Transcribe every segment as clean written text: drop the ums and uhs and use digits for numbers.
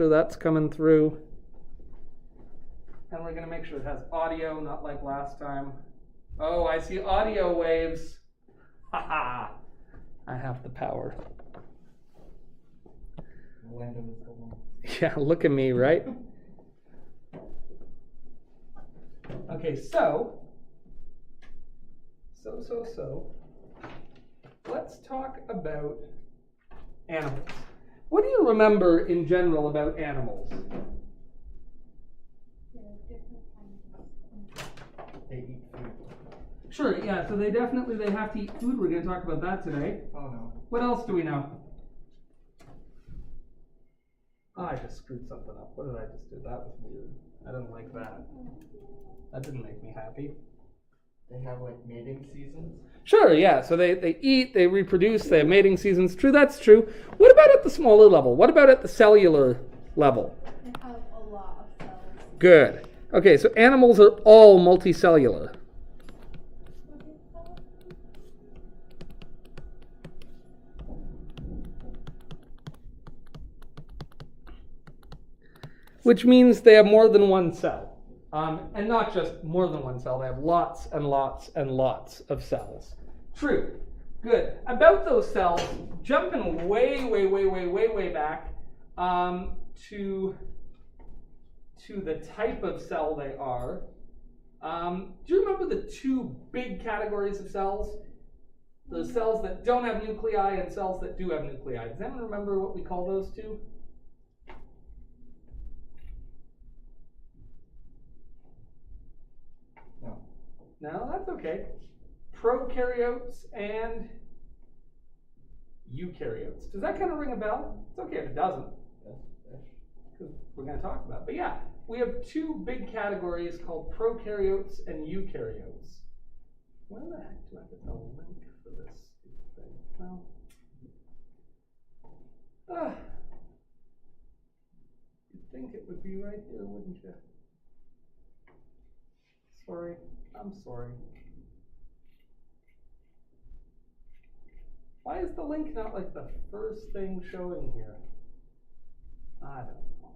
sure that's coming through. And we're going to make sure it has audio, not like last time. Oh, I see audio waves. Ha-ha. I have the power. Yeah, look at me, right? Okay, so. Let's talk about animals. What do you remember in general about animals? They eat food. Sure, yeah, so they have to eat food. We're going to talk about that today. Oh no. What else do we know? Oh, I just screwed something up. What did I just do? That was weird. I didn't like that. That didn't make me happy. They have like mating seasons? Sure, yeah. So they eat, they reproduce, they have mating seasons. True, that's true. What about at the smaller level? What about at the cellular level? They have a lot of cells. Good. Okay, so animals are all multicellular. Which means they have more than one cell. And not just more than one cell, they have lots and lots and lots of cells. True. Good. About those cells, jumping way back to the type of cell they are. Do you remember the two big categories of cells? The cells that don't have nuclei and cells that do have nuclei. Does anyone remember what we call those two? No, that's okay. Prokaryotes and eukaryotes. Does that kind of ring a bell? It's okay if it doesn't, because we're going to talk about it. But yeah, we have two big categories called prokaryotes and eukaryotes. Where the heck do I get the link for this thing? Well, you'd think it would be right here, wouldn't you? Sorry. I'm sorry. Why is the link not like the first thing showing here? I don't know.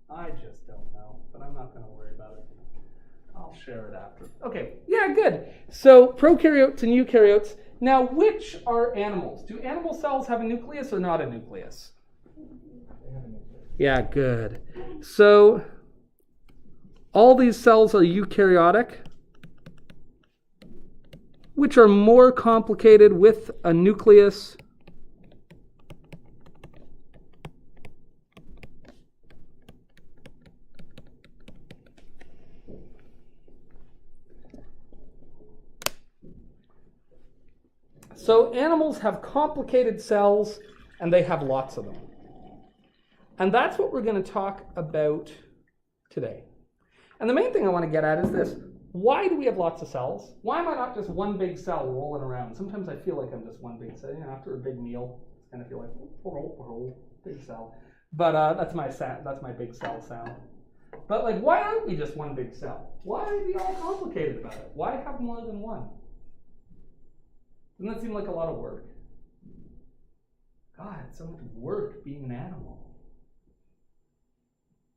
I just don't know, but I'm not going to worry about it. I'll share it after. Okay, yeah, good. So prokaryotes and eukaryotes. Now, which are animals? Do animal cells have a nucleus or not a nucleus? They have a nucleus. Yeah, good. So all these cells are eukaryotic, which are more complicated with a nucleus. So animals have complicated cells, and they have lots of them. And that's what we're going to talk about today. And the main thing I want to get at is this. Why do we have lots of cells? Why am I not just one big cell rolling around? Sometimes I feel like I'm just one big cell. You know, after a big meal, I kind of feel like, big cell. But that's my big cell sound. But like, why aren't we just one big cell? Why are we all complicated about it? Why have more than one? Doesn't that seem like a lot of work? God, it's so much work being an animal.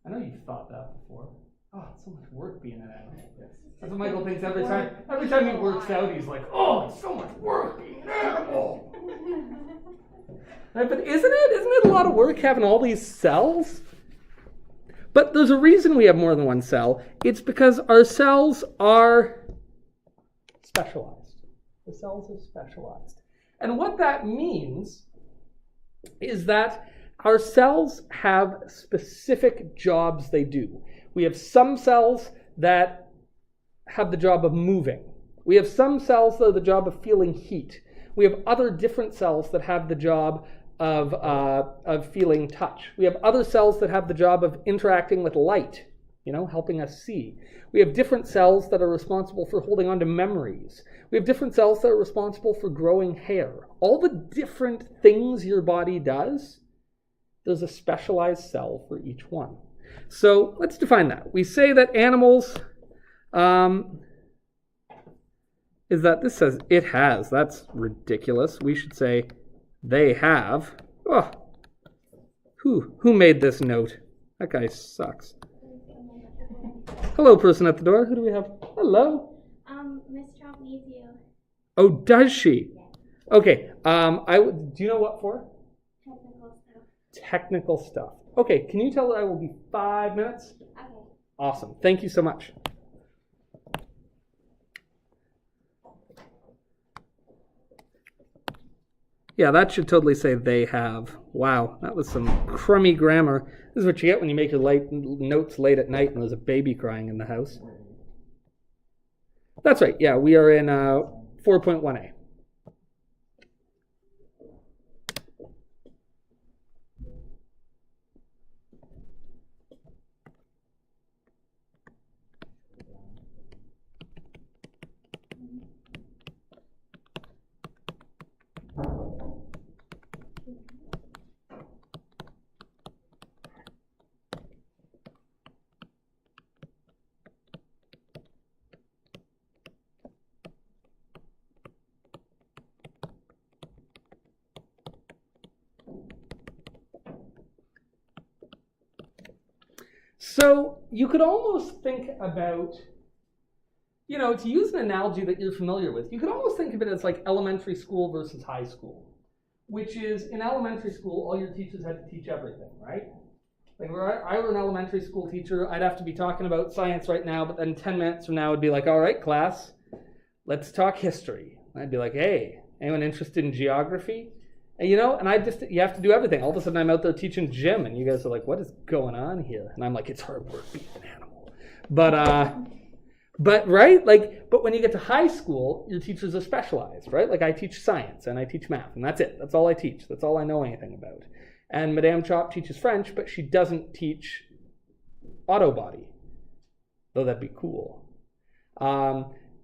I know you've thought that before. Oh, it's so much work being an animal. Yes. That's what Michael thinks every time. Every time he works out, he's like, "Oh, it's so much work being an animal." Right, but isn't it a lot of work having all these cells? But there's a reason we have more than one cell. It's because our cells are specialized. The cells are specialized. And what that means is that our cells have specific jobs they do. We have some cells that have the job of moving. We have some cells that have the job of feeling heat. We have other different cells that have the job of feeling touch. We have other cells that have the job of interacting with light, helping us see. We have different cells that are responsible for holding on to memories. We have different cells that are responsible for growing hair. All the different things your body does, there's a specialized cell for each one. So let's define that. We say that animals, is that this says it has. That's ridiculous. We should say they have. Oh, who made this note? That guy sucks. Hello, person at the door. Who do we have? Hello. Miss Trump needs you. Oh, does she? Yes. Okay. Do you know what for? Technical stuff. Technical stuff. Okay. Can you tell her I will be 5 minutes? Okay. Awesome. Thank you so much. Yeah, that should totally say they have. Wow, that was some crummy grammar. This is what you get when you make your notes late at night and there's a baby crying in the house. That's right. Yeah, we are in 4.1a. So you could almost think about, to use an analogy that you're familiar with, you could almost think of it as like elementary school versus high school, which is in elementary school, all your teachers had to teach everything, right? Like if I were an elementary school teacher, I'd have to be talking about science right now, but then 10 minutes from now, it'd be like, all right, class, let's talk history. And I'd be like, hey, anyone interested in geography? And, you have to do everything. All of a sudden, I'm out there teaching gym, and you guys are like, what is going on here? And I'm like, it's hard work being an animal. But right? But when you get to high school, your teachers are specialized, right? Like I teach science, and I teach math, and that's it. That's all I teach. That's all I know anything about. And Madame Chop teaches French, but she doesn't teach auto body, though that'd be cool.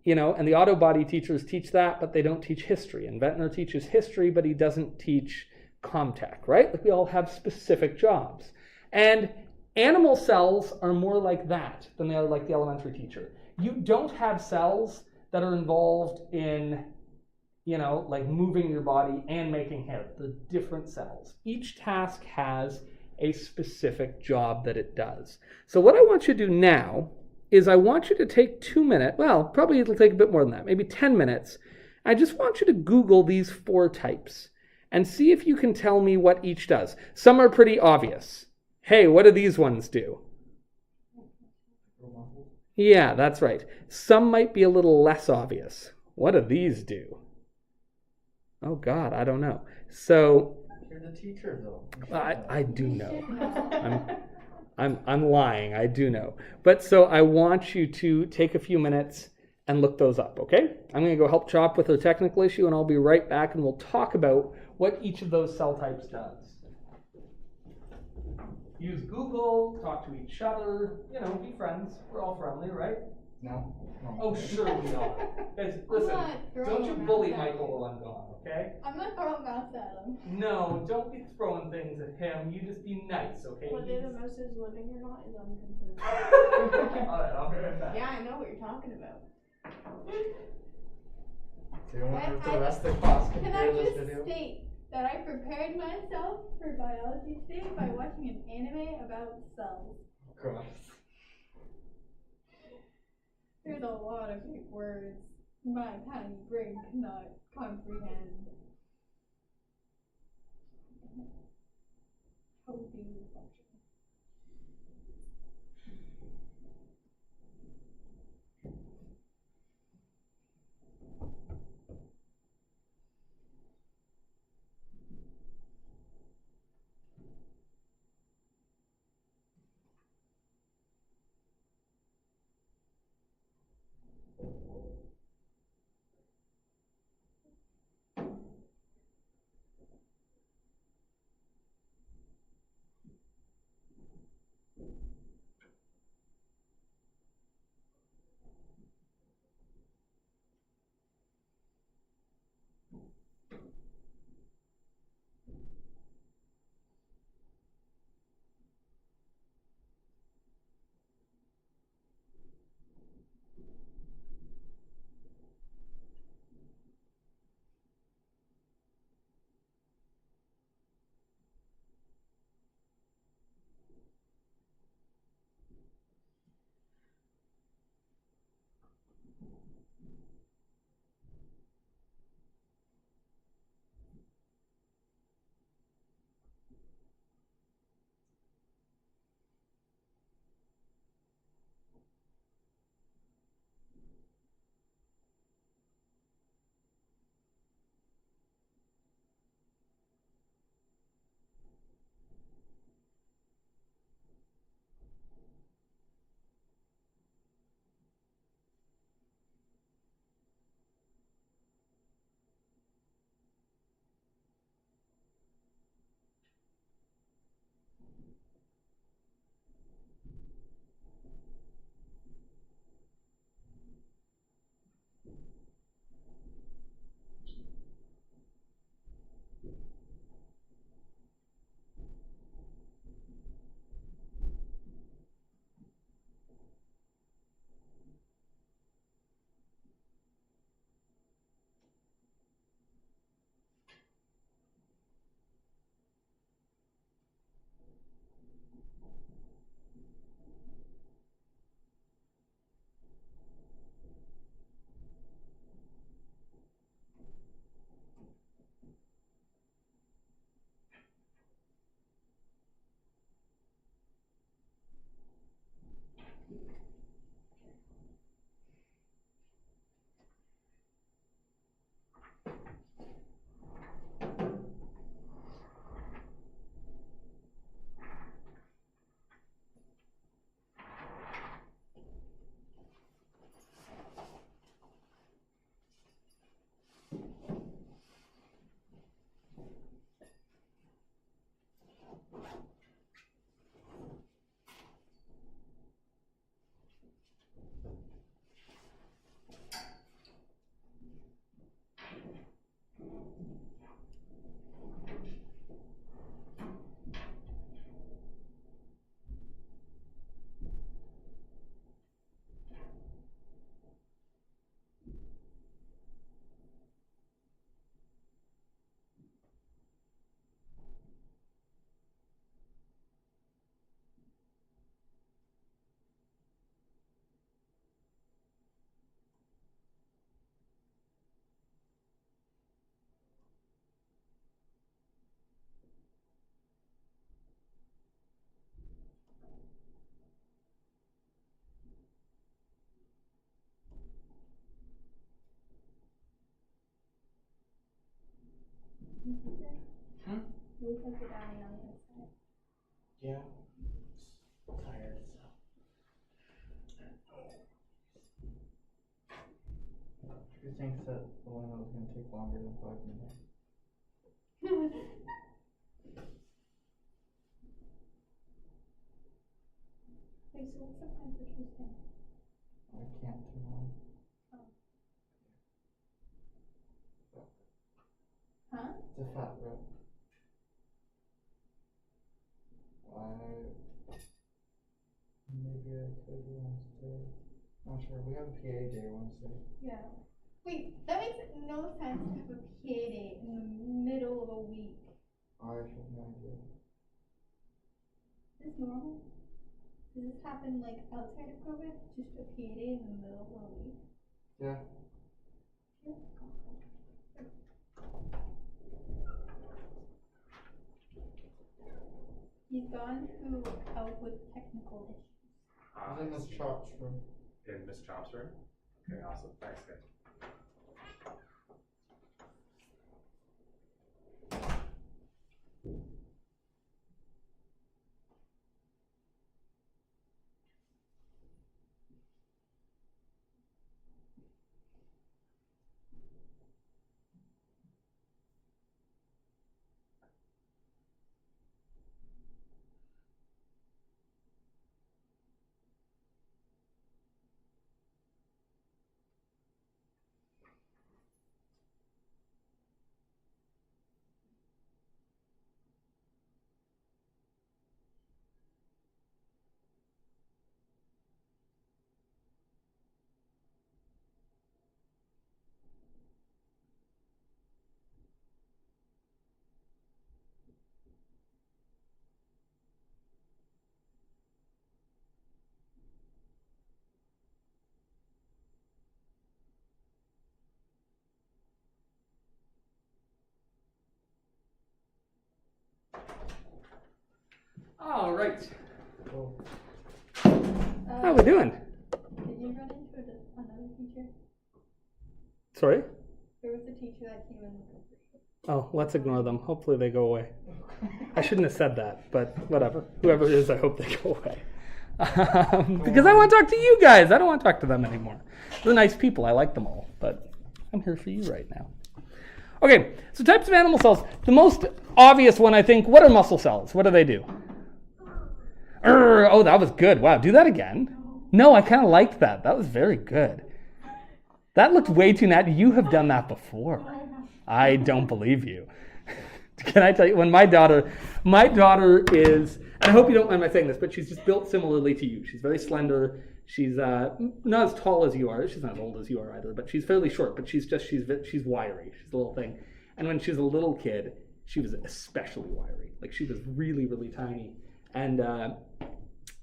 And the auto body teachers teach that, but they don't teach history. And Ventnor teaches history, but he doesn't teach Comtech, right? Like we all have specific jobs. And animal cells are more like that than they are like the elementary teacher. You don't have cells that are involved in, like moving your body and making hair. They're different cells. Each task has a specific job that it does. So what I want you to do now is I want you to take 2 minutes, well, probably it'll take a bit more than that, maybe 10 minutes. I just want you to Google these 4 types and see if you can tell me what each does. Some are pretty obvious. Hey, what do these ones do? Yeah, that's right. Some might be a little less obvious. What do these do? Oh God, I don't know. So You're the teacher, though. I do know. I'm lying. I do know. But so I want you to take a few minutes and look those up, okay? I'm going to go help Chop with her technical issue, and I'll be right back, and we'll talk about what each of those cell types does. Use Google, talk to each other, be friends. We're all friendly, right? No? Oh, sure we are. Guys, listen, don't you bully Michael while I'm gone, okay? I'm not throwing mouse at him. No, don't be throwing things at him. You just be nice, okay? Whether the mouse is living or not is unconfirmed. All right, I'll be right back. Yeah, I know what you're talking about. So you want the rest of the class can Can I hear this just video? state that I prepared myself for biology today by watching an anime about cells. Gross. There's a lot of big words my tiny brain cannot comprehend. How do you function? Yeah. Tired, so. Who thinks that the one was going to take longer than 5 minutes? Wait, so what's the plan for Tuesday? I can't tomorrow. Huh? It's a fat rep. Maybe I could Wednesday. Not sure. We have a PA day Wednesday. Yeah. Wait, that makes no sense to have a PA day in the middle of a week. I have no idea. Is this normal? Does this happen like outside of COVID? Just a PA day in the middle of a week? Yeah. He's gone to help with technical issues. He's in Miss Chop's room. In Miss Chop's room? Okay, awesome. Thanks, guys. All right. Cool. How we doing? Did you run into another teacher? Sorry? There was a teacher that came in. Oh, let's ignore them. Hopefully they go away. I shouldn't have said that, but whatever. Whoever it is, I hope they go away. Because I want to talk to you guys. I don't want to talk to them anymore. They're nice people. I like them all, but I'm here for you right now. Okay, so types of animal cells. The most obvious one, I think, what are muscle cells? What do they do? Oh, that was good. Wow, do that again. No, I kind of liked that. That was very good. That looked way too natural. You have done that before. I don't believe you. Can I tell you, when my daughter is, and I hope you don't mind my saying this, but she's just built similarly to you. She's very slender. She's not as tall as you are. She's not as old as you are either, but she's fairly short, but she's wiry. She's a little thing. And when she was a little kid, she was especially wiry. Like she was really, really tiny. And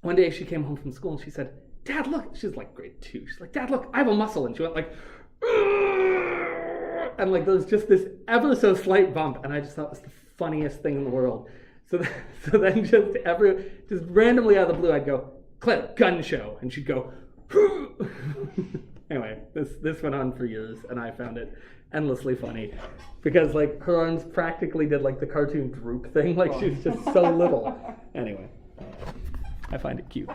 one day she came home from school and she said, "Dad, look." She's like grade 2. She's like, "Dad, look, I have a muscle." And she went like, and like there was just this ever so slight bump. And I just thought it was the funniest thing in the world. So then just randomly out of the blue, I'd go, "Claire, gun show." And she'd go, Anyway, this went on for years and I found it endlessly funny because like her arms practically did like the cartoon droop thing. Like she was just so little. Anyway, I find it cute.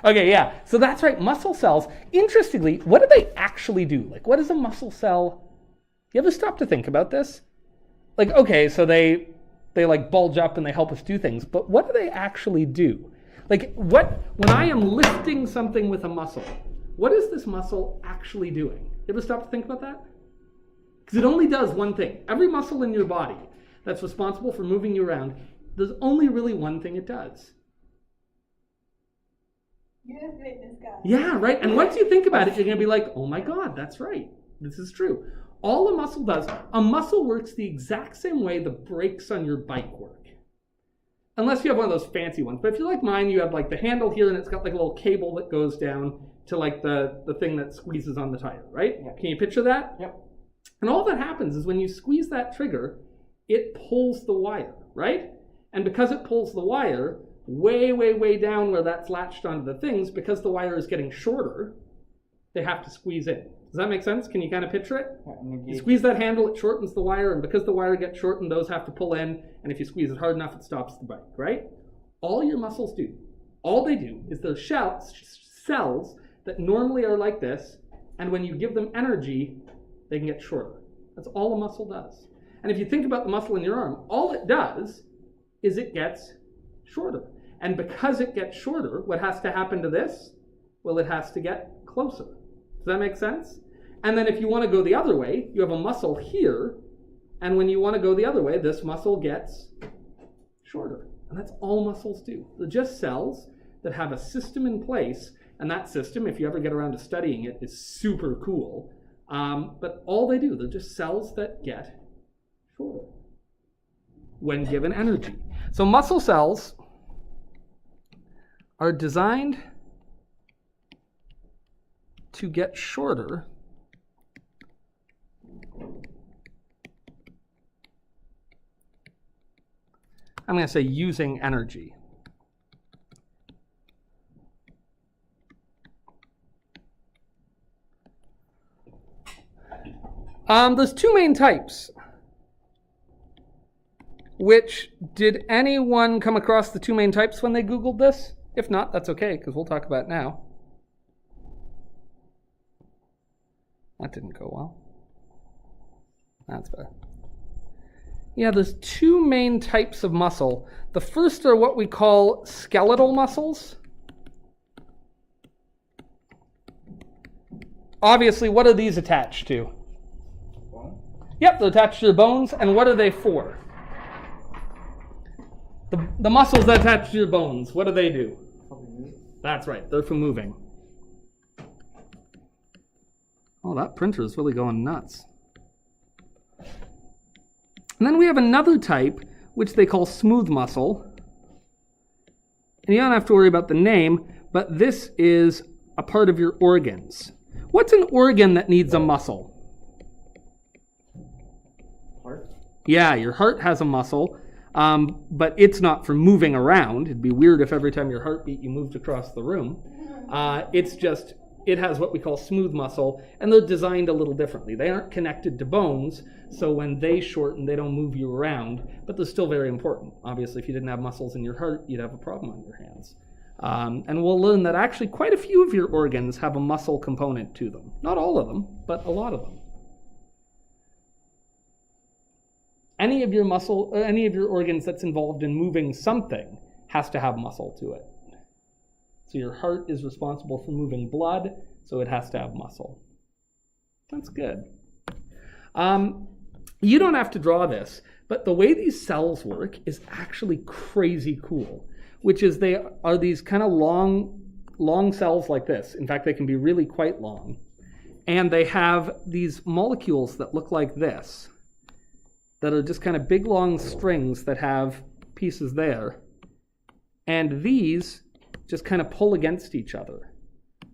Okay, yeah, so that's right, muscle cells. Interestingly, what do they actually do? Like, what is a muscle cell? You ever stop to think about this? Like, okay, so they like bulge up and they help us do things, but what do they actually do? Like, when I am lifting something with a muscle, what is this muscle actually doing? You ever stop to think about that? Because it only does one thing. Every muscle in your body that's responsible for moving you around, there's only really one thing it does. You're the fitness guy. Yeah, right. And once you think about it, you're going to be like, oh my God, that's right. This is true. All a muscle does, a muscle works the exact same way the brakes on your bike work. Unless you have one of those fancy ones. But if you're like mine, you have like the handle here and it's got like a little cable that goes down to like the thing that squeezes on the tire, right? Yep. Can you picture that? Yep. And all that happens is when you squeeze that trigger, it pulls the wire, right? And because it pulls the wire, way, way, way down where that's latched onto the things, because the wire is getting shorter, they have to squeeze in. Does that make sense? Can you kind of picture it? You squeeze that handle, it shortens the wire, and because the wire gets shortened, those have to pull in, and if you squeeze it hard enough, it stops the bike, right? All your muscles do. All they do is those cells that normally are like this, and when you give them energy, they can get shorter. That's all a muscle does. And if you think about the muscle in your arm, all it does is it gets shorter. And because it gets shorter, what has to happen to this? Well, it has to get closer. Does that make sense? And then if you want to go the other way, you have a muscle here, and when you want to go the other way, this muscle gets shorter. And that's all muscles do. They're just cells that have a system in place, and that system, if you ever get around to studying it, is super cool. But all they do, they're just cells that get shorter when given energy. So muscle cells are designed to get shorter I'm going to say using energy. There's two main types. Did anyone come across the two main types when they Googled this? If not, that's okay, because we'll talk about it now. That didn't go well. That's better. Yeah, there's two main types of muscle. The first are what we call skeletal muscles. Obviously, what are these attached to? Bone? Yep, they're attached to your bones. And what are they for? The muscles that attach to your bones, what do they do? That's right, they're for moving. Oh, that printer is really going nuts. And then we have another type, which they call smooth muscle. And you don't have to worry about the name, but this is a part of your organs. What's an organ that needs a muscle? Heart? Yeah, your heart has a muscle, but it's not for moving around. It'd be weird if every time your heart beat you moved across the room. It has what we call smooth muscle, and they're designed a little differently. They aren't connected to bones, so when they shorten, they don't move you around, but they're still very important. Obviously, if you didn't have muscles in your heart, you'd have a problem on your hands. And we'll learn that actually quite a few of your organs have a muscle component to them. Not all of them, but a lot of them. Any of your organs that's involved in moving something has to have muscle to it. So your heart is responsible for moving blood, so it has to have muscle. That's good. You don't have to draw this, but the way these cells work is actually crazy cool, which is they are these kind of long cells like this. In fact, they can be really quite long. And they have these molecules that look like this, that are just kind of big long strings that have pieces there. And these just kind of pull against each other.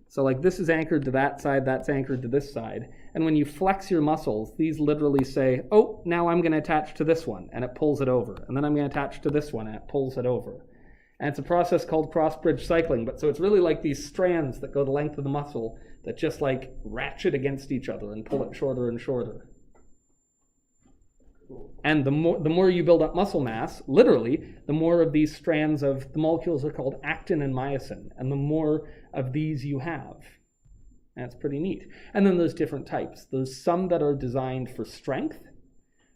So like this is anchored to that side, that's anchored to this side. And when you flex your muscles, these literally say, oh, now I'm going to attach to this one, and it pulls it over. And then I'm going to attach to this one, and it pulls it over. And it's a process called cross-bridge cycling. But so it's really like these strands that go the length of the muscle that just like ratchet against each other and pull it shorter and shorter. And the more you build up muscle mass, literally, the more of these strands of the molecules are called actin and myosin, and the more of these you have. That's pretty neat. And then there's different types. There's some that are designed for strength,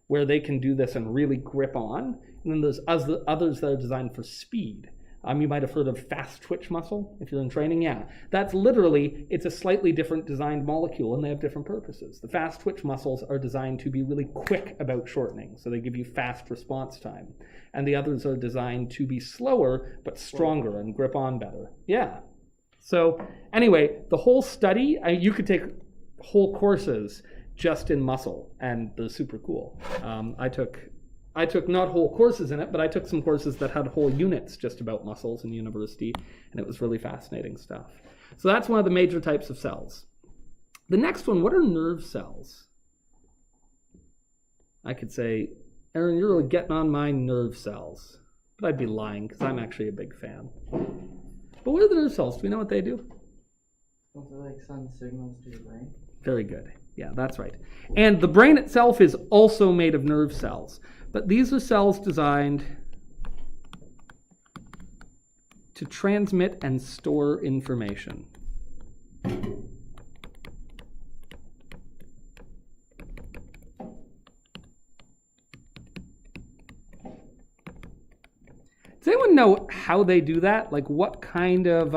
where they can do this and really grip on. And then there's others that are designed for speed. You might have heard of fast twitch muscle if you're in training. Yeah, that's literally, it's a slightly different designed molecule, and they have different purposes. The fast twitch muscles are designed to be really quick about shortening, so they give you fast response time. And the others are designed to be slower, but stronger and grip on better. Yeah. So anyway, the whole study, you could take whole courses just in muscle, and they're super cool. I took not whole courses in it, but I took some courses that had whole units just about muscles in university, and it was really fascinating stuff. So that's one of the major types of cells. The next one, what are nerve cells? I could say, Aaron, you're really getting on my nerve cells. But I'd be lying, because I'm actually a big fan. But what are the nerve cells? Do we know what they do? Don't they like send signals to your brain? Very good. Yeah, that's right. And the brain itself is also made of nerve cells. But these are cells designed to transmit and store information. Does anyone know how they do that? Like what kind of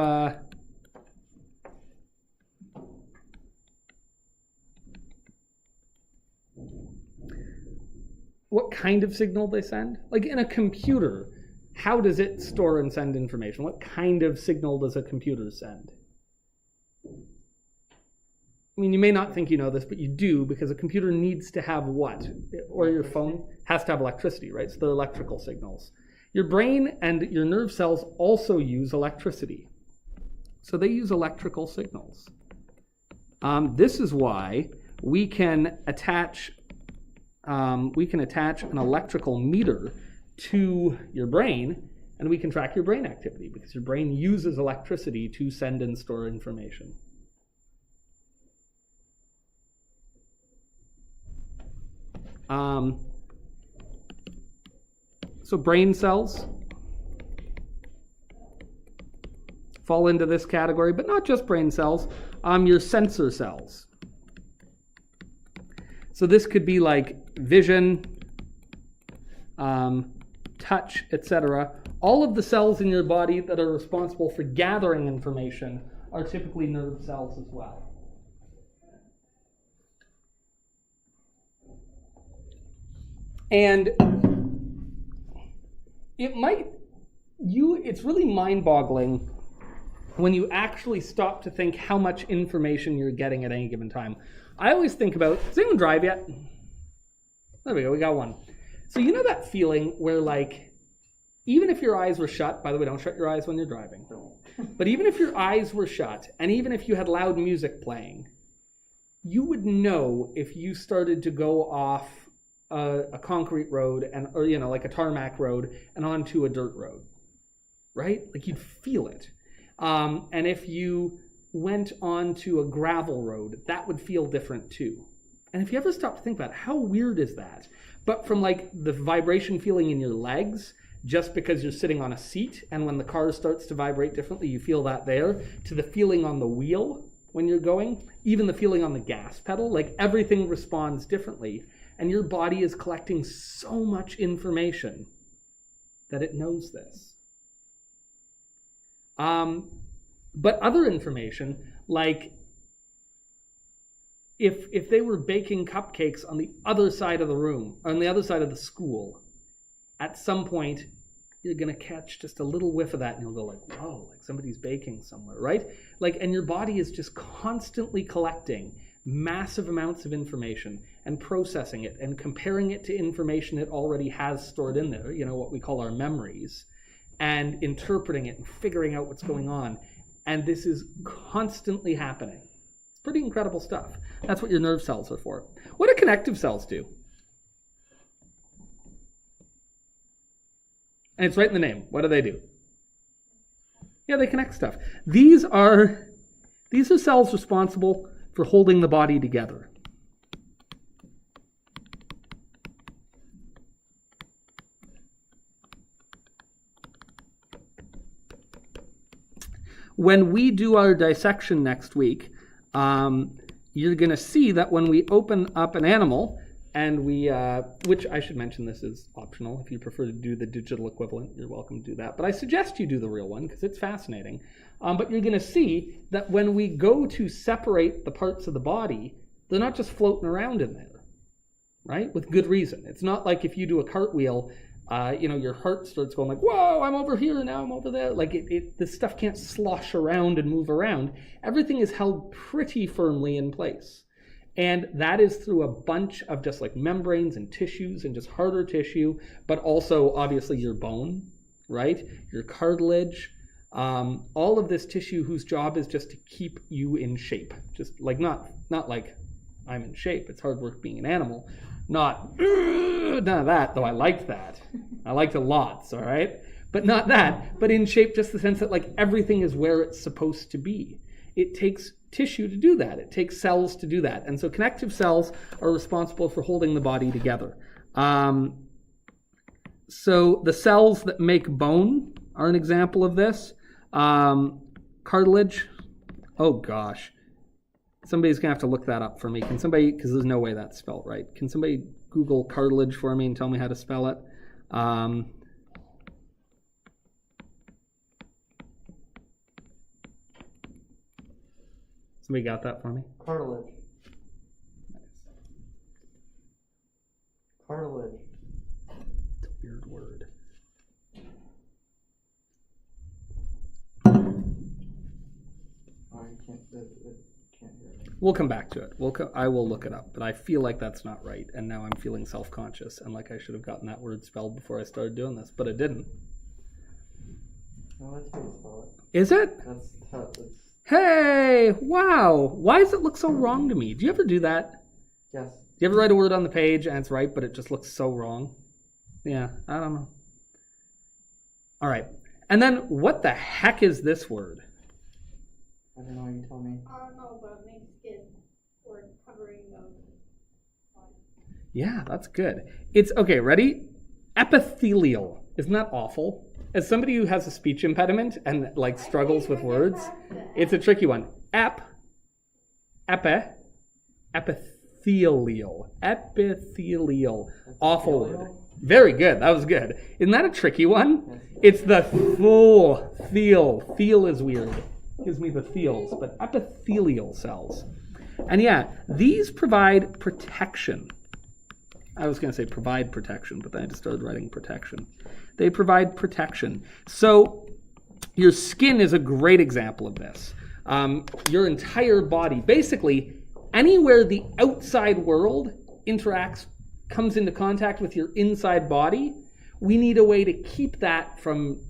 signal they send? Like in a computer, how does it store and send information? What kind of signal does a computer send? I mean, you may not think you know this, but you do, because a computer needs to have what? Or your phone has to have electricity, right? So they're electrical signals. Your brain and your nerve cells also use electricity. So they use electrical signals. This is why we can attach an electrical meter to your brain, and we can track your brain activity, because your brain uses electricity to send and store information. So brain cells fall into this category, but not just brain cells, your sensor cells. So this could be like vision, touch, etc. All of the cells in your body that are responsible for gathering information are typically nerve cells as well. And it's really mind-boggling when you actually stop to think how much information you're getting at any given time. I always think about, does anyone drive yet? There we go, we got one. So you know that feeling where like, even if your eyes were shut, by the way, don't shut your eyes when you're driving, but even if your eyes were shut, and even if you had loud music playing, you would know if you started to go off a concrete road, or like a tarmac road, and onto a dirt road, right? Like you'd feel it. And if you went onto a gravel road, that would feel different too. And if you ever stop to think about it, how weird is that? But from like the vibration feeling in your legs, just because you're sitting on a seat, and when the car starts to vibrate differently, you feel that there, to the feeling on the wheel when you're going, even the feeling on the gas pedal, like everything responds differently. And your body is collecting so much information that it knows this. But other information, like if they were baking cupcakes on the other side of the room, on the other side of the school, at some point you're going to catch just a little whiff of that, and you'll go like, whoa, like somebody's baking somewhere, right? Like, and your body is just constantly collecting massive amounts of information and processing it and comparing it to information it already has stored in there, what we call our memories, and interpreting it and figuring out what's going on. And this is constantly happening. It's pretty incredible stuff. That's what your nerve cells are for. What do connective cells do? And it's right in the name. What do? Yeah, they connect stuff. These are cells responsible for holding the body together. When we do our dissection next week, you're going to see that when we open up an animal, and we, which I should mention, this is optional. If you prefer to do the digital equivalent, you're welcome to do that. But I suggest you do the real one because it's fascinating. But you're going to see that when we go to separate the parts of the body, they're not just floating around in there, right? With good reason. It's not like if you do a cartwheel, your heart starts going like, whoa, I'm over here, now I'm over there. Like this stuff can't slosh around and move around. Everything is held pretty firmly in place. And that is through a bunch of just like membranes and tissues and just harder tissue, but also obviously your bone, right? Your cartilage, all of this tissue whose job is just to keep you in shape. Just like not like I'm in shape. It's hard work being an animal. None of that, though I liked that. I liked it lots, all right? But not that, but in shape, just the sense that like everything is where it's supposed to be. It takes tissue to do that. It takes cells to do that. And so connective cells are responsible for holding the body together. So the cells that make bone are an example of this. Cartilage. Oh gosh. Somebody's gonna have to look that up for me. Can somebody, because there's no way that's spelled right. Can somebody Google cartilage for me and tell me how to spell it? Somebody got that for me? Cartilage. Cartilage. It's a weird word. Oh, you can't hear it. We'll come back to it. I will look it up, but I feel like that's not right, and now I'm feeling self-conscious and like I should have gotten that word spelled before I started doing this, but I didn't. No, that's how you spell it. Is it? That's tough. It's... Hey, wow. Why does it look so wrong to me? Do you ever do that? Yes. Do you ever write a word on the page and it's right, but it just looks so wrong? Yeah, I don't know. All right. And then what the heck is this word? I don't know, you tell me. I don't know, but it makes skin or covering of body. Yeah, that's good. It's, okay, ready? Epithelial. Isn't that awful? As somebody who has a speech impediment and like struggles with words, it's a tricky one. Epithelial. Awful word. Very good. That was good. Isn't that a tricky one? It's the feel is weird. Gives me the feels, but epithelial cells. And yeah, these provide protection. I was going to say provide protection, but then I just started writing protection. They provide protection. So your skin is a great example of this. Your entire body, basically anywhere the outside world comes into contact with your inside body, we need a way to keep that from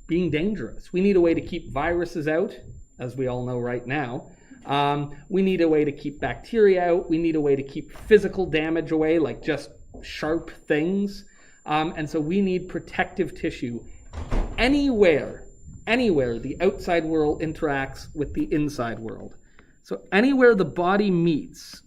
being dangerous. We need a way to keep viruses out, as we all know right now. We need a way to keep bacteria out. We need a way to keep physical damage away, like just sharp things. And so we need protective tissue anywhere the outside world interacts with the inside world. So anywhere the body meets,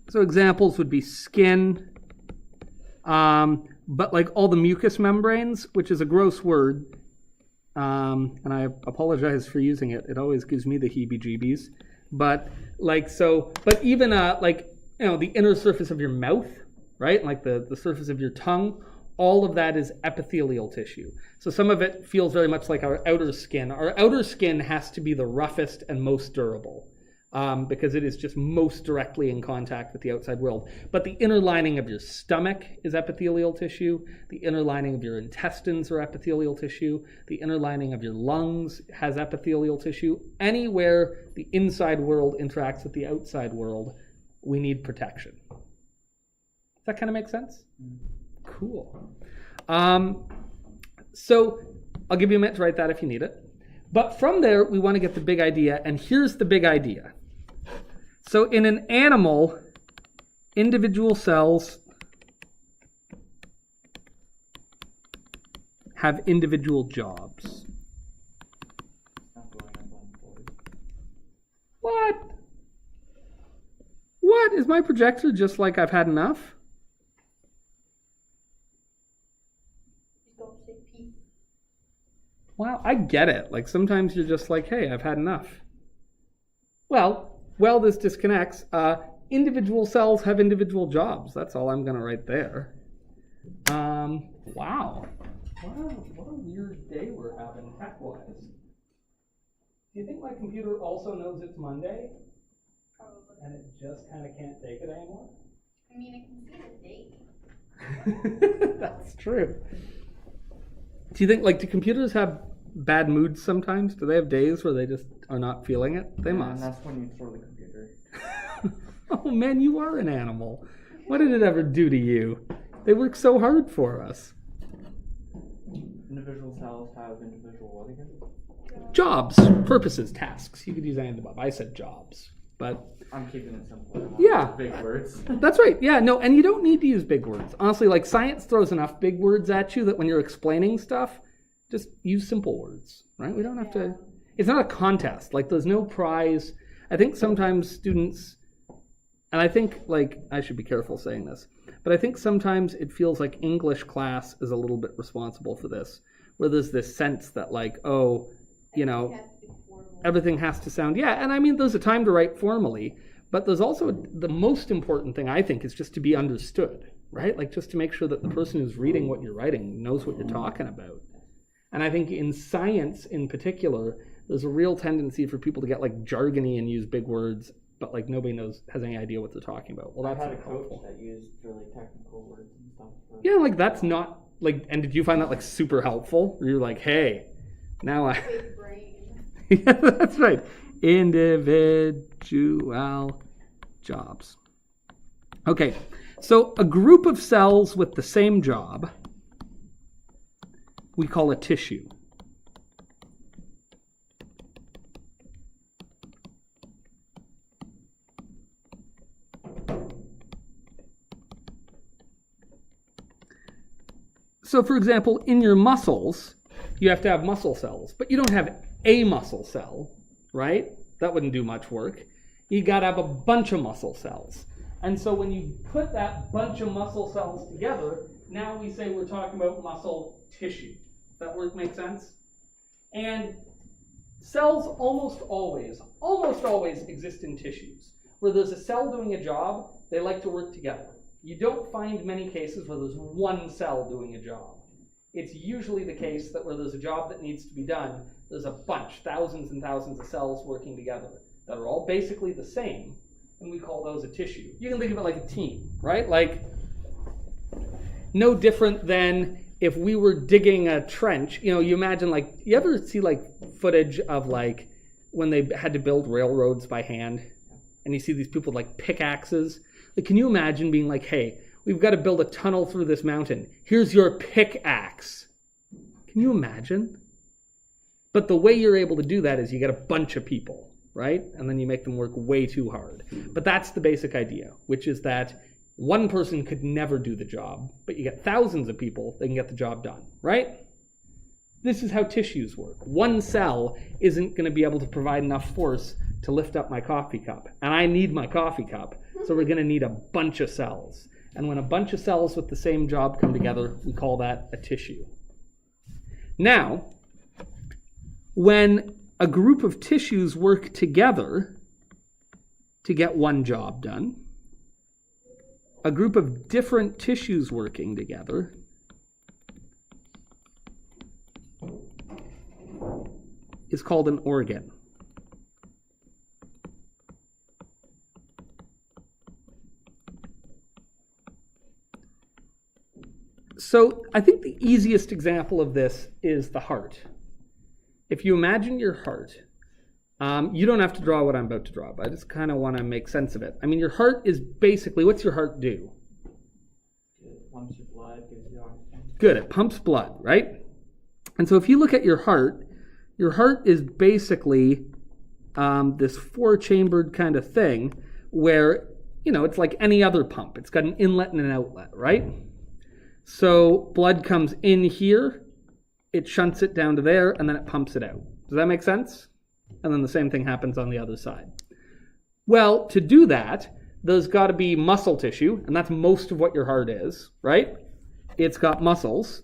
so examples would be skin, but like all the mucous membranes, which is a gross word, and I apologize for using it. It always gives me the heebie-jeebies. But like so, but even like the inner surface of your mouth, right? Like the surface of your tongue, all of that is epithelial tissue. So some of it feels very much like our outer skin. Our outer skin has to be the roughest and most durable. Because it is just most directly in contact with the outside world. But the inner lining of your stomach is epithelial tissue. The inner lining of your intestines are epithelial tissue. The inner lining of your lungs has epithelial tissue. Anywhere the inside world interacts with the outside world, we need protection. Does that kind of make sense? Cool. So I'll give you a minute to write that if you need it. But from there, we want to get the big idea, and here's the big idea. So in an animal, individual cells have individual jobs. What? What? Is my projector just like I've had enough? Wow, I get it. Like sometimes you're just like, hey, I've had enough. Well, this disconnects. Individual cells have individual jobs. That's all I'm going to write there. Wow. What a weird day we're having tech-wise. Do you think my computer also knows it's Monday? Probably. And it just kind of can't take it anymore? I mean, I can see the date. That's true. Do you think, do computers have bad moods sometimes? Do they have days where they just are not feeling it? They must. And that's when you throw the computer. Oh man, you are an animal. What did it ever do to you? They work so hard for us. Individual cells have individual what again? Jobs, purposes, tasks. You could use any of the above. I said jobs. But I'm keeping it simple. I don't want Yeah. big words. That's right. Yeah, no, and you don't need to use big words. Honestly, like science throws enough big words at you that when you're explaining stuff, just use simple words, right? We don't have to, it's not a contest. Like there's no prize. I think sometimes students, and I think like, I should be careful saying this, but I think sometimes it feels like English class is a little bit responsible for this, where there's this sense that like, oh, you know, everything has to sound, yeah, and I mean, there's a time to write formally, but there's also the most important thing, I think, is just to be understood, right? Like just to make sure that the person who's reading what you're writing knows what you're talking about. And I think in science in particular, there's a real tendency for people to get like jargony and use big words, but like nobody has any idea what they're talking about. Well, I that's had a not coach helpful. that used really technical words and stuff. Yeah, like that's not, like, and did you find that like super helpful? Or you're like, hey, now I... Big brain. Yeah, that's right. Individual jobs. Okay, so a group of cells with the same job we call a tissue. So for example, in your muscles, you have to have muscle cells, but you don't have a muscle cell, right? That wouldn't do much work. You got to have a bunch of muscle cells. And so when you put that bunch of muscle cells together, now we say we're talking about muscle tissue. Does that work make sense? And cells almost always exist in tissues. Where there's a cell doing a job, they like to work together. You don't find many cases where there's one cell doing a job. It's usually the case that where there's a job that needs to be done, there's a bunch, thousands and thousands of cells working together that are all basically the same, and we call those a tissue. You can think of it like a team, right? Like, no different than if we were digging a trench. You know, you imagine like, you ever see like footage of like when they had to build railroads by hand, and you see these people with like pickaxes? Like, can you imagine being like, hey, we've got to build a tunnel through this mountain. Here's your pickaxe. Can you imagine? But the way you're able to do that is you get a bunch of people, right? And then you make them work way too hard. But that's the basic idea, which is that one person could never do the job, but you get thousands of people that can get the job done, right? This is how tissues work. One cell isn't going to be able to provide enough force to lift up my coffee cup. And I need my coffee cup, so we're going to need a bunch of cells. And when a bunch of cells with the same job come together, we call that a tissue. Now, when a group of tissues work together to get one job done, a group of different tissues working together is called an organ. So I think the easiest example of this is the heart. If you imagine your heart, you don't have to draw what I'm about to draw, but I just kind of want to make sense of it. I mean, your heart is basically, what's your heart do? It pumps your blood, gives you oxygen. Good, it pumps blood, right? And so if you look at your heart is basically this four-chambered kind of thing where, you know, it's like any other pump. It's got an inlet and an outlet, right? So blood comes in here, it shunts it down to there, and then it pumps it out. Does that make sense? And then the same thing happens on the other side. Well, to do that, there's got to be muscle tissue, and that's most of what your heart is, right? It's got muscles.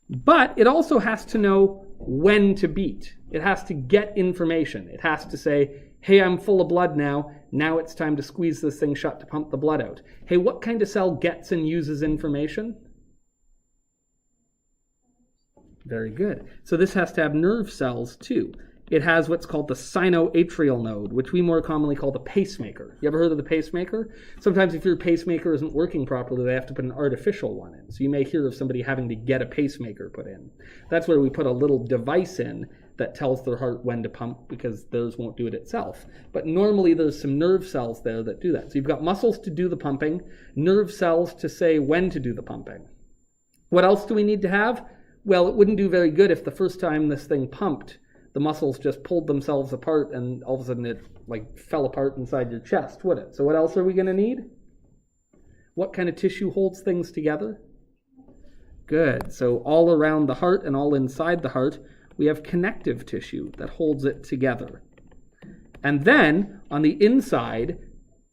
But it also has to know when to beat. It has to get information. It has to say, hey, I'm full of blood now. Now it's time to squeeze this thing shut to pump the blood out. Hey, what kind of cell gets and uses information? Very good. So this has to have nerve cells too. It has what's called the sinoatrial node, which we more commonly call the pacemaker. You ever heard of the pacemaker? Sometimes if your pacemaker isn't working properly, they have to put an artificial one in. So you may hear of somebody having to get a pacemaker put in. That's where we put a little device in that tells their heart when to pump, because theirs won't do it itself. But normally there's some nerve cells there that do that. So you've got muscles to do the pumping, nerve cells to say when to do the pumping. What else do we need to have? Well, it wouldn't do very good if the first time this thing pumped, the muscles just pulled themselves apart and all of a sudden it like fell apart inside your chest, would it? So what else are we going to need? What kind of tissue holds things together? Good. So all around the heart and all inside the heart, we have connective tissue that holds it together. And then on the inside,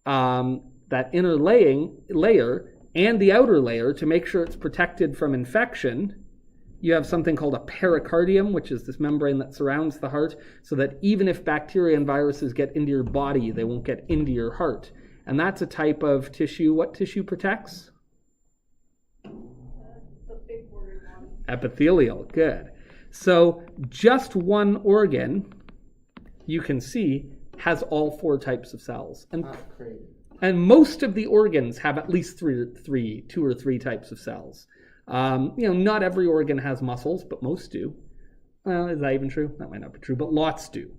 that inner layer and the outer layer, to make sure it's protected from infection, you have something called a pericardium, which is this membrane that surrounds the heart, so that even if bacteria and viruses get into your body, they won't get into your heart. And that's a type of tissue. What tissue protects? The big word one. Epithelial. Good. So just one organ, you can see, has all 4 types of cells. And most of the organs have at least 2 or 3 types of cells. Not every organ has muscles, but most do. Well, is that even true? That might not be true, but lots do.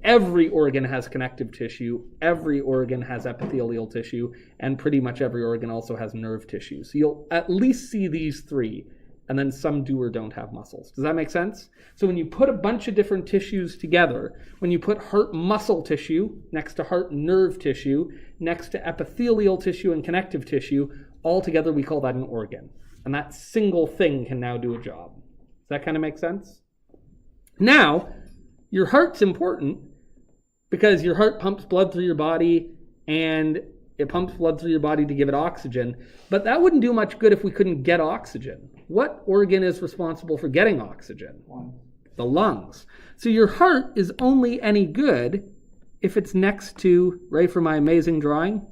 Every organ has connective tissue, every organ has epithelial tissue, and pretty much every organ also has nerve tissue. So you'll at least see these 3, and then some do or don't have muscles. Does that make sense? So when you put a bunch of different tissues together, when you put heart muscle tissue next to heart nerve tissue, next to epithelial tissue and connective tissue, all together we call that an organ. And that single thing can now do a job. Does that kind of make sense? Now, your heart's important because your heart pumps blood through your body and it pumps blood through your body to give it oxygen. But that wouldn't do much good if we couldn't get oxygen. What organ is responsible for getting oxygen? The lungs. So your heart is only any good if it's next to, ready for my amazing drawing?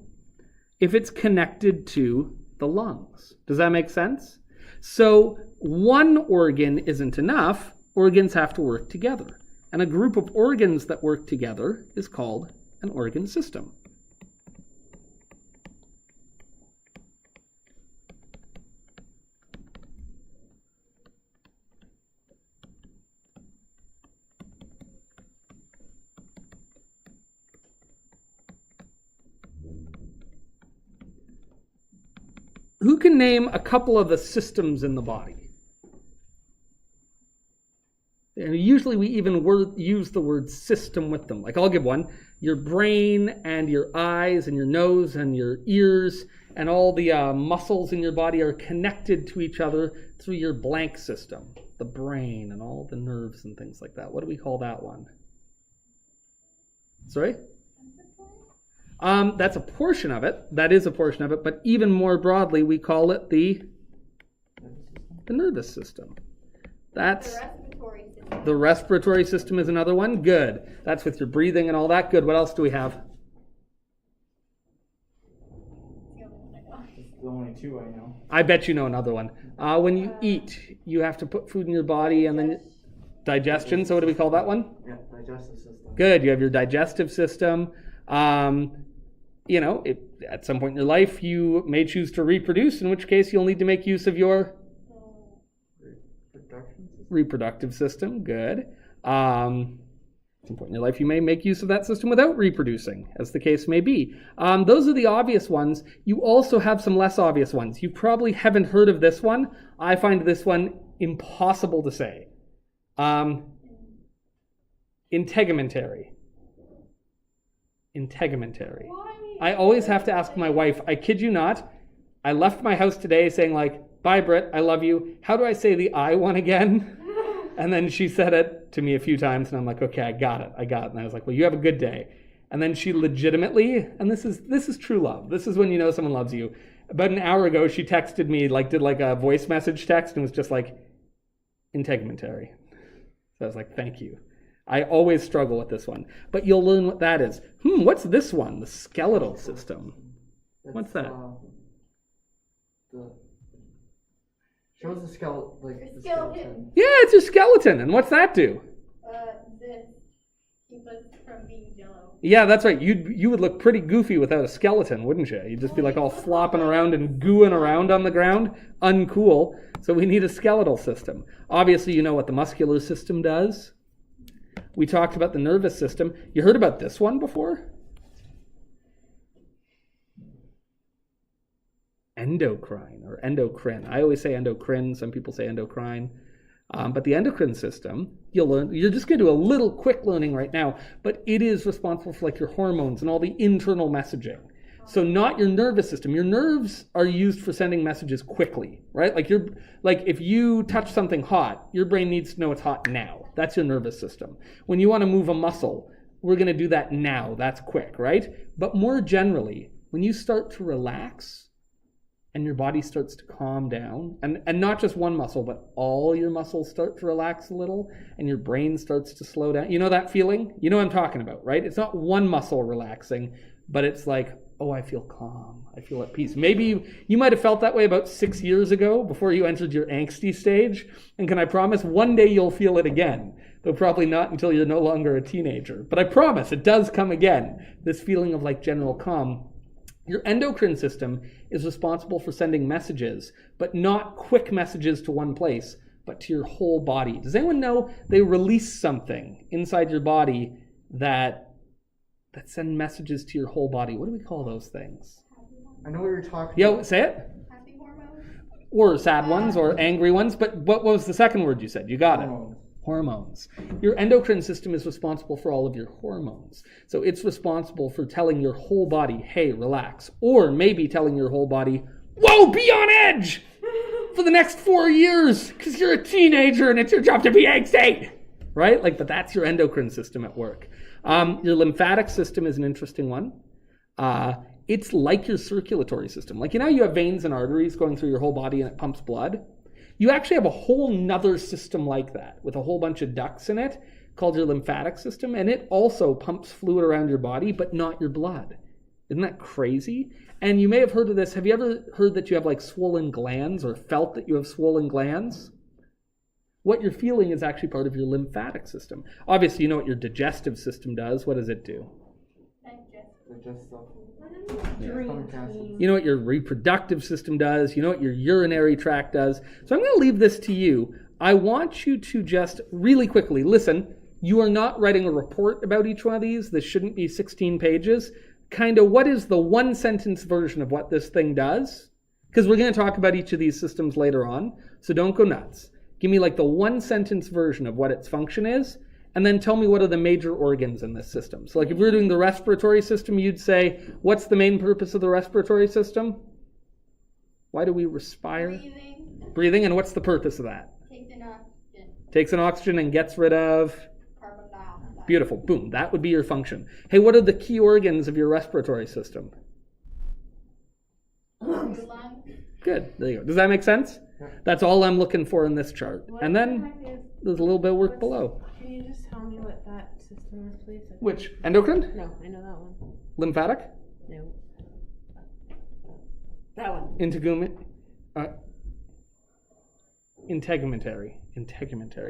If it's connected to the lungs. Does that make sense? So one organ isn't enough. Organs have to work together. And a group of organs that work together is called an organ system. Who can name a couple of the systems in the body? And usually we even use the word system with them. Like I'll give one. Your brain and your eyes and your nose and your ears and all the muscles in your body are connected to each other through your blank system. The brain and all the nerves and things like that. What do we call that one? Sorry? That's a portion of it. That is a portion of it. But even more broadly, we call it the nervous system. That's The respiratory system. the respiratory system is another one. Good. That's with your breathing and all that. Good. What else do we have? The only one I know. It's the only 2 I know. I bet you know another one. When you eat, you have to put food in your body and then digestion. So what do we call that one? Yeah, digestive system. Good. You have your digestive system. At some point in your life, you may choose to reproduce, in which case you'll need to make use of your reproductive system. Good. At some point in your life, you may make use of that system without reproducing, as the case may be. Those are the obvious ones. You also have some less obvious ones. You probably haven't heard of this one. I find this one impossible to say. Integumentary. Why? I always have to ask my wife, I kid you not, I left my house today saying like, bye Britt, I love you. How do I say the I one again? And then she said it to me a few times and I'm like, okay, I got it. And I was like, well, you have a good day. And then she legitimately, and this is true love. This is when you know someone loves you. About an hour ago, she texted me, did a voice message text and was just like, integumentary. So I was like, thank you. I always struggle with this one. But you'll learn what that is. What's this one? The skeletal system. What's that? Shows the skeleton, Your skeleton. Yeah, it's your skeleton. And what's that do? This keep us from being jello. Yeah, that's right. You would look pretty goofy without a skeleton, wouldn't you? You'd just be like all flopping around and gooing around on the ground. Uncool. So we need a skeletal system. Obviously, you know what the muscular system does. We talked about the nervous system. You heard about this one before? Endocrine or endocrine. I always say endocrine. Some people say endocrine. But the endocrine system, you'll learn, you're just going to do a little quick learning right now, but it is responsible for like your hormones and all the internal messaging. So not your nervous system. Your nerves are used for sending messages quickly, right? Like if you touch something hot, your brain needs to know it's hot now. That's your nervous system. When you want to move a muscle, we're going to do that now. That's quick, right? But more generally, when you start to relax and your body starts to calm down, and not just one muscle, but all your muscles start to relax a little, and your brain starts to slow down. You know that feeling? You know what I'm talking about, right? It's not one muscle relaxing, but it's like, oh, I feel calm. I feel at peace. Maybe you might have felt that way about 6 years ago before you entered your angsty stage. And can I promise one day you'll feel it again? Though probably not until you're no longer a teenager. But I promise it does come again. This feeling of like general calm. Your endocrine system is responsible for sending messages, but not quick messages to one place, but to your whole body. Does anyone know they release something inside your body that send messages to your whole body? What do we call those things? I know what you're talking Yeah, about. say it. Happy hormones? Or sad ones or angry ones. But what was the second word you said? You got it. Hormones. Hormones. Your endocrine system is responsible for all of your hormones. So it's responsible for telling your whole body, hey, relax. Or maybe telling your whole body, whoa, be on edge for the next 4 years because you're a teenager and it's your job to be angsty. Right? But that's your endocrine system at work. Your lymphatic system is an interesting one. It's like your circulatory system. Like, you know, you have veins and arteries going through your whole body and it pumps blood. You actually have a whole nother system like that with a whole bunch of ducts in it called your lymphatic system. And it also pumps fluid around your body, but not your blood. Isn't that crazy? And you may have heard of this. Have you ever heard that you have like swollen glands or felt that you have swollen glands? What you're feeling is actually part of your lymphatic system. Obviously, you know what your digestive system does. What does it do? Digest stuff. Drink. You know what your reproductive system does. You know what your urinary tract does. So I'm going to leave this to you. I want you to just really quickly listen. You are not writing a report about each one of these. This shouldn't be 16 pages. Kind of what is the one sentence version of what this thing does? Because we're going to talk about each of these systems later on. So don't go nuts. Give me like the one sentence version of what its function is, and then tell me what are the major organs in this system. So like if we were doing the respiratory system, you'd say, what's the main purpose of the respiratory system? Why do we respire? Breathing, and what's the purpose of that? Takes in oxygen. Takes in oxygen and gets rid of? Carbon dioxide. Beautiful, boom, that would be your function. Hey, what are the key organs of your respiratory system? Your lungs. Good, there you go. Does that make sense? Yeah. That's all I'm looking for in this chart. What And the then heck is- there's a little bit of work below. Can you just tell me what that system is, please? Which? Endocrine? No, I know that one. Lymphatic? No. That one. Integumentary.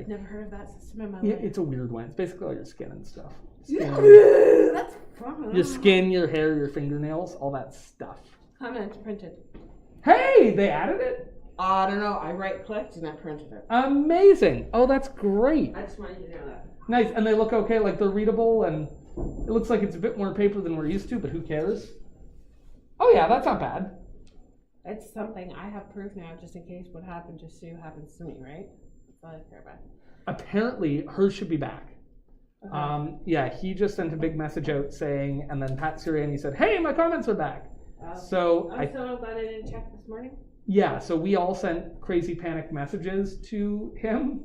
Never heard of that system in my Yeah, life. it's a weird one. It's basically all your skin and stuff. That's fun. Your skin, your hair, your fingernails, all that stuff. I'm gonna print it. Hey, they added it? I don't know. I right-clicked and I printed it. Amazing. Oh, that's great. I just wanted you to know that. Nice. And they look okay, like they're readable, and it looks like it's a bit more paper than we're used to, but who cares? Oh yeah, that's not bad. It's something I have proof now, just in case what happened to Sue happens to me, right? That's all I care about. Apparently, hers should be back. Okay. Yeah, he just sent a big message out saying, and then Pat Sirianni said, hey, my comments are back. So I'm so glad I didn't check this morning. Yeah, so we all sent crazy panic messages to him,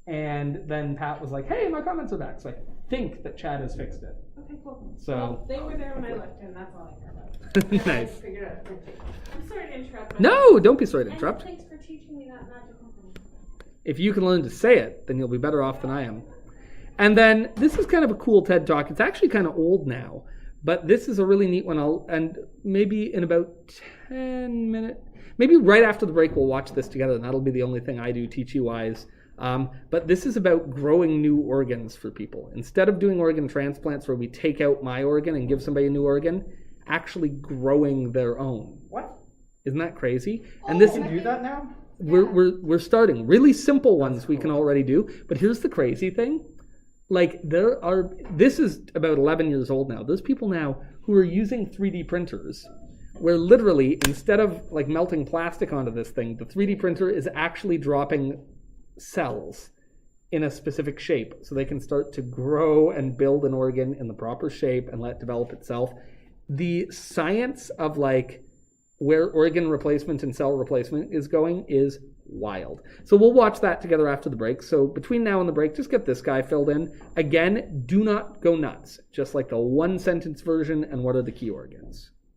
and then Pat was like, hey, my comments are back. So I think that Chad has fixed it. Okay, cool. So- Well, they were there when I looked, and that's all I care about. Nice. I figured out printing. I'm sorry to interrupt. No, don't be sorry to And interrupt. thanks for teaching me that magical thing. If you can learn to say it, then you'll be better off than I am. And then this is kind of a cool TED Talk. It's actually kind of old now, but this is a really neat one. And maybe in about 10 minutes, maybe right after the break, we'll watch this together, and that'll be the only thing I do teachy-wise. But this is about growing new organs for people. Instead of doing organ transplants where we take out my organ and give somebody a new organ, actually growing their own. What? Isn't that crazy? And You this can do that now? we're starting really simple ones we can already do. But here's the crazy thing. Like this is about 11 years old now. There's people now who are using 3D printers where literally instead of like melting plastic onto this thing, the 3D printer is actually dropping cells in a specific shape so they can start to grow and build an organ in the proper shape and let it develop itself. The science of like where organ replacement and cell replacement is going is wild. So we'll watch that together after the break. So between now and the break, just get this guy filled in. Again, do not go nuts. Just like the one sentence version and what are the key organs.